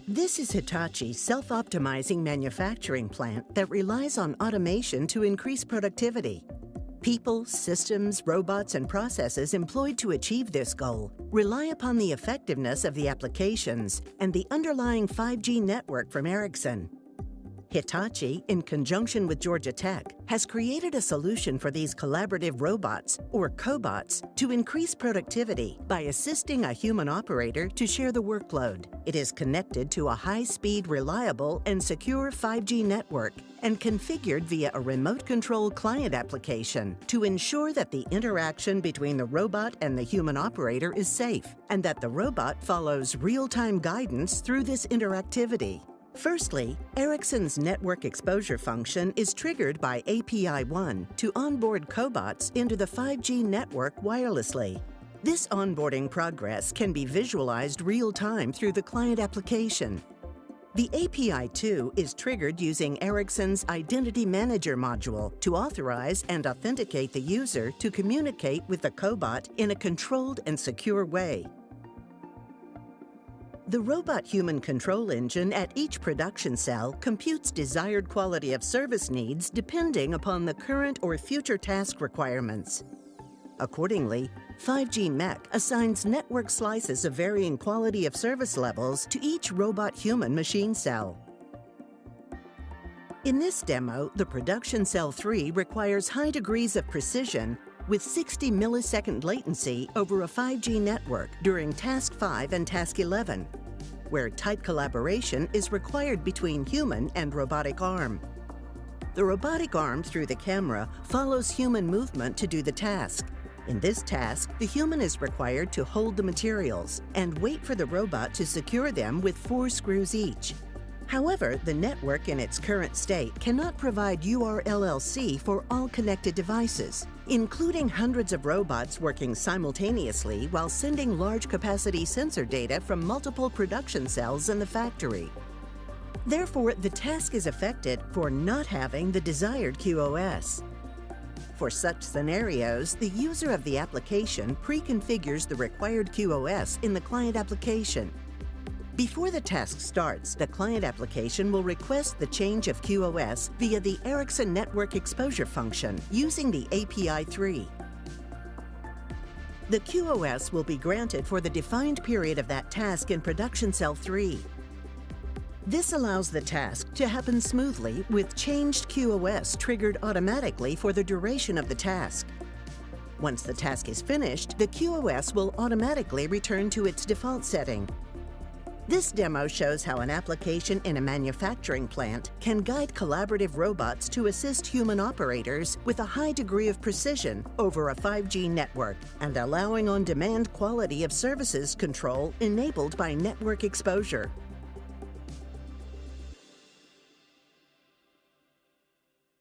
This is Hitachi's self-optimizing manufacturing plant that relies on automation to increase productivity. People, systems, robots, and processes employed to achieve this goal rely upon the effectiveness of the applications and the underlying 5G network from Ericsson. Hitachi, in conjunction with Georgia Tech, has created a solution for these collaborative robots, or cobots, to increase productivity by assisting a human operator to share the workload. It is connected to a high-speed, reliable, and secure 5G network and configured via a remote control client application to ensure that the interaction between the robot and the human operator is safe and that the robot follows real-time guidance through this interactivity. Firstly, Ericsson's network exposure function is triggered by API 1 to onboard cobots into the 5G network wirelessly. This onboarding progress can be visualized real-time through the client application. The API 2 is triggered using Ericsson's Identity Manager module to authorize and authenticate the user to communicate with the cobot in a controlled and secure way. The robot-human control engine at each production cell computes desired quality of service needs depending upon the current or future task requirements. Accordingly, 5G Mech assigns network slices of varying quality of service levels to each robot-human machine cell. In this demo, the production cell 3 requires high degrees of precision with 60 millisecond latency over a 5G network during Task 5 and Task 11, where tight collaboration is required between human and robotic arm. The robotic arm, through the camera, follows human movement to do the task. In this task, the human is required to hold the materials and wait for the robot to secure them with 4 screws each. However, the network in its current state cannot provide URLLC for all connected devices, including hundreds of robots working simultaneously while sending large-capacity sensor data from multiple production cells in the factory. Therefore, the task is affected for not having the desired QoS. For such scenarios, the user of the application pre-configures the required QoS in the client application. Before the task starts, the client application will request the change of QoS via the Ericsson network exposure function using the API 3. The QoS will be granted for the defined period of that task in production cell 3. This allows the task to happen smoothly with changed QoS triggered automatically for the duration of the task. Once the task is finished, the QoS will automatically return to its default setting. This demo shows how an application in a manufacturing plant can guide collaborative robots to assist human operators with a high degree of precision over a 5G network and allowing on-demand quality of services control enabled by network exposure.